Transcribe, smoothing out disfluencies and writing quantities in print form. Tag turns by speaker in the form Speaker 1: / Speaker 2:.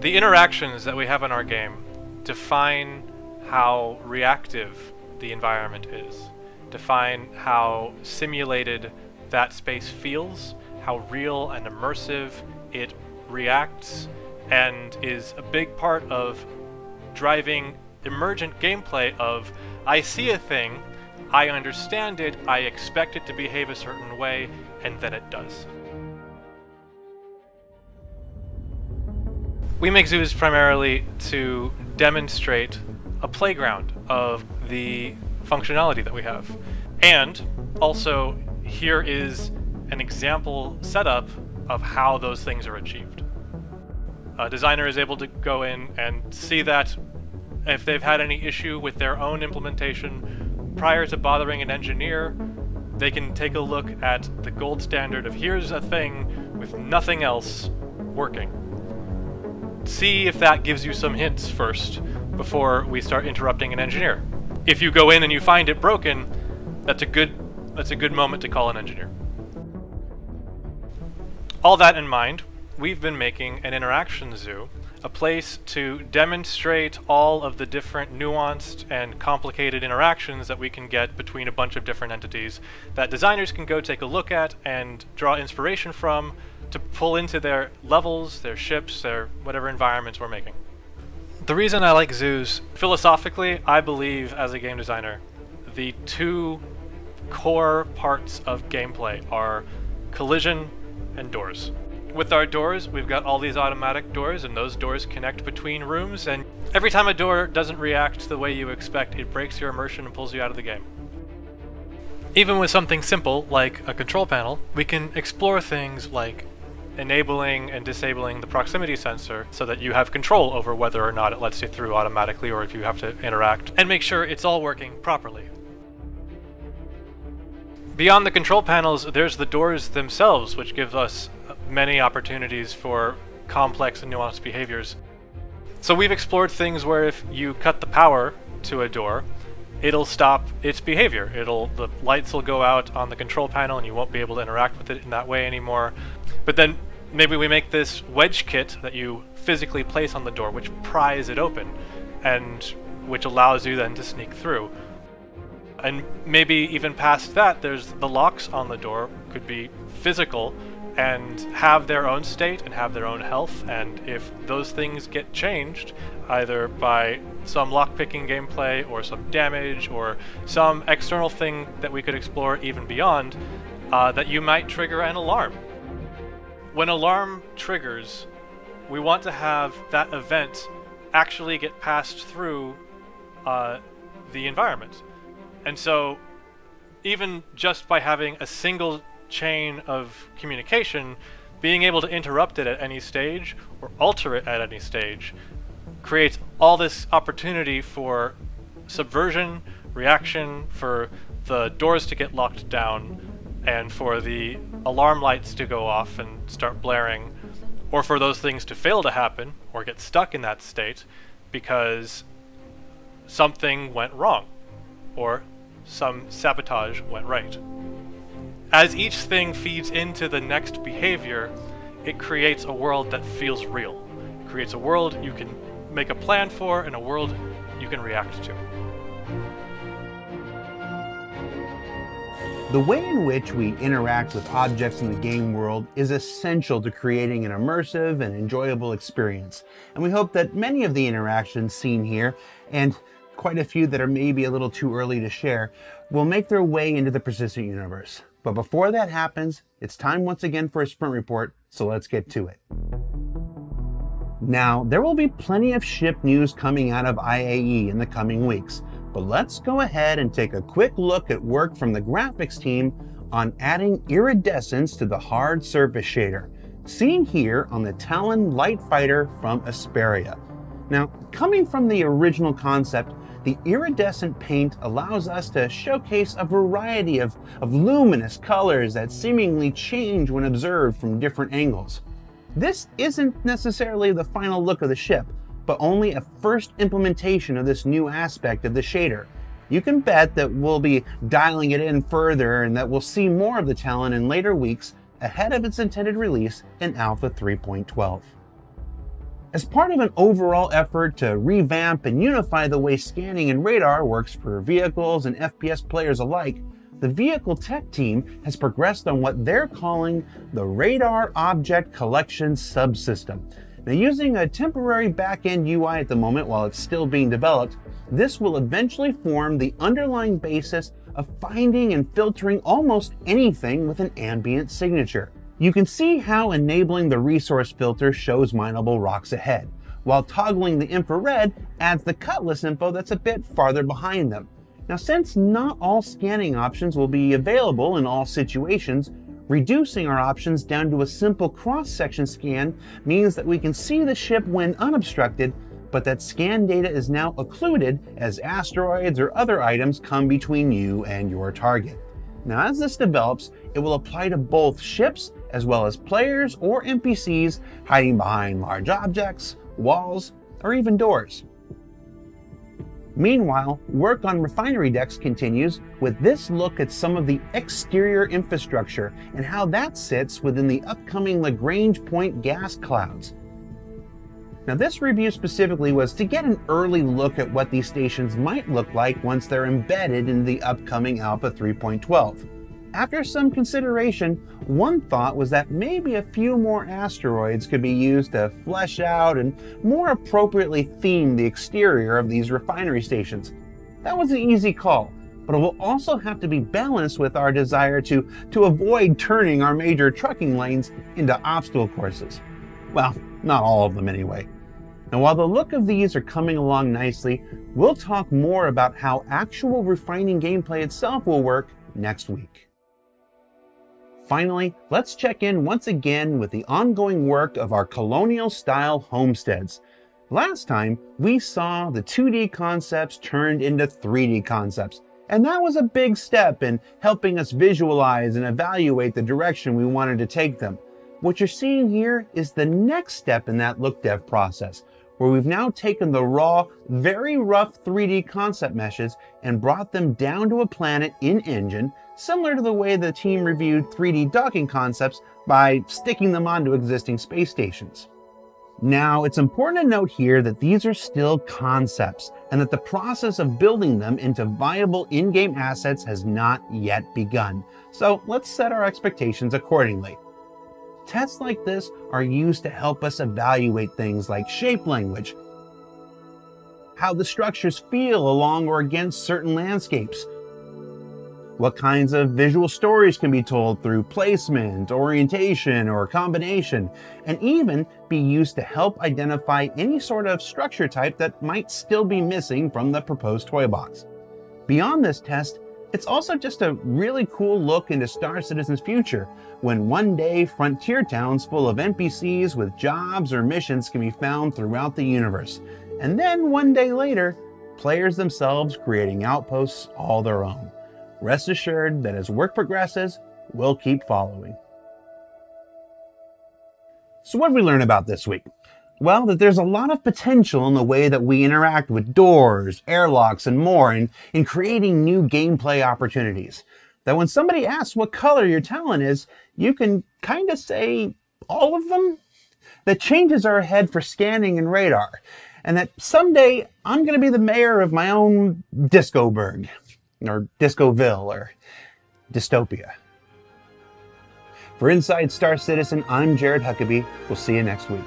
Speaker 1: The interactions that we have in our game define how reactive the environment is, define how simulated that space feels, how real and immersive it reacts, and is a big part of driving emergent gameplay of, I see a thing, I understand it, I expect it to behave a certain way, and then it does. We make zoos primarily to demonstrate a playground of the functionality that we have. And also, here is an example setup of how those things are achieved. A designer is able to go in and see that if they've had any issue with their own implementation prior to bothering an engineer, they can take a look at the gold standard of here's a thing with nothing else working. See if that gives you some hints first before we start interrupting an engineer. If you go in and you find it broken, that's a good moment to call an engineer. All that in mind, we've been making an interaction zoo, a place to demonstrate all of the different nuanced and complicated interactions that we can get between a bunch of different entities that designers can go take a look at and draw inspiration from to pull into their levels, their ships, their whatever environments we're making. The reason I like zoos, philosophically, I believe as a game designer, the two core parts of gameplay are collision and doors. With our doors, we've got all these automatic doors, and those doors connect between rooms, and every time a door doesn't react the way you expect, it breaks your immersion and pulls you out of the game. Even with something simple like a control panel, we can explore things like enabling and disabling the proximity sensor so that you have control over whether or not it lets you through automatically or if you have to interact, and make sure it's all working properly. Beyond the control panels, there's the doors themselves, which give us many opportunities for complex and nuanced behaviors. So we've explored things where if you cut the power to a door, it'll stop its behavior. The lights will go out on the control panel and you won't be able to interact with it in that way anymore. But then maybe we make this wedge kit that you physically place on the door, which pries it open, and which allows you then to sneak through. And maybe even past that, there's the locks on the door could be physical and have their own state and have their own health, and if those things get changed, either by some lockpicking gameplay or some damage or some external thing that we could explore even beyond, that you might trigger an alarm. When alarm triggers, we want to have that event actually get passed through the environment. And so even just by having a single chain of communication, being able to interrupt it at any stage or alter it at any stage creates all this opportunity for subversion, reaction, for the doors to get locked down, and for the alarm lights to go off and start blaring, or for those things to fail to happen or get stuck in that state because something went wrong or some sabotage went right. As each thing feeds into the next behavior, it creates a world that feels real. It creates a world you can make a plan for and a world you can react to.
Speaker 2: The way in which we interact with objects in the game world is essential to creating an immersive and enjoyable experience. And we hope that many of the interactions seen here, and quite a few that are maybe a little too early to share, will make their way into the persistent universe. But before that happens, it's time once again for a sprint report, so let's get to it. Now, there will be plenty of ship news coming out of IAE in the coming weeks, but let's go ahead and take a quick look at work from the graphics team on adding iridescence to the hard surface shader, seen here on the Talon Light Fighter from Asperia. Now, coming from the original concept, the iridescent paint allows us to showcase a variety of luminous colors that seemingly change when observed from different angles. This isn't necessarily the final look of the ship, but only a first implementation of this new aspect of the shader. You can bet that we'll be dialing it in further and that we'll see more of the Talon in later weeks ahead of its intended release in Alpha 3.12. As part of an overall effort to revamp and unify the way scanning and radar works for vehicles and FPS players alike, the vehicle tech team has progressed on what they're calling the Radar Object Collection Subsystem. Now, using a temporary back-end UI at the moment while it's still being developed, this will eventually form the underlying basis of finding and filtering almost anything with an ambient signature. You can see how enabling the resource filter shows mineable rocks ahead, while toggling the infrared adds the cutlass info that's a bit farther behind them. Now, since not all scanning options will be available in all situations, reducing our options down to a simple cross-section scan means that we can see the ship when unobstructed, but that scan data is now occluded as asteroids or other items come between you and your target. Now, as this develops, it will apply to both ships as well as players or NPCs hiding behind large objects, walls, or even doors. Meanwhile, work on refinery decks continues with this look at some of the exterior infrastructure and how that sits within the upcoming Lagrange point gas clouds. Now, this review specifically was to get an early look at what these stations might look like once they're embedded in the upcoming Alpha 3.12. After some consideration, one thought was that maybe a few more asteroids could be used to flesh out and more appropriately theme the exterior of these refinery stations. That was an easy call, but it will also have to be balanced with our desire to avoid turning our major trucking lanes into obstacle courses. Well, not all of them anyway. And while the look of these are coming along nicely, we'll talk more about how actual refining gameplay itself will work next week. Finally, let's check in once again with the ongoing work of our colonial-style homesteads. Last time, we saw the 2D concepts turned into 3D concepts, and that was a big step in helping us visualize and evaluate the direction we wanted to take them. What you're seeing here is the next step in that look dev process, where we've now taken the raw, very rough 3D concept meshes and brought them down to a planet in Engine, similar to the way the team reviewed 3D docking concepts by sticking them onto existing space stations. Now, it's important to note here that these are still concepts, and that the process of building them into viable in-game assets has not yet begun. So let's set our expectations accordingly. Tests like this are used to help us evaluate things like shape language, how the structures feel along or against certain landscapes, what kinds of visual stories can be told through placement, orientation, or combination, and even be used to help identify any sort of structure type that might still be missing from the proposed toy box. Beyond this test, it's also just a really cool look into Star Citizen's future, when one day frontier towns full of NPCs with jobs or missions can be found throughout the universe, and then one day later, players themselves creating outposts all their own. Rest assured that as work progresses, we'll keep following. So what did we learn about this week? Well, that there's a lot of potential in the way that we interact with doors, airlocks, and more in creating new gameplay opportunities. That when somebody asks what color your talent is, you can kind of say all of them. That changes are ahead for scanning and radar. And that someday I'm going to be the mayor of my own Discoburg, or Discoville, or Dystopia. For Inside Star Citizen, I'm Jared Huckabee. We'll see you next week.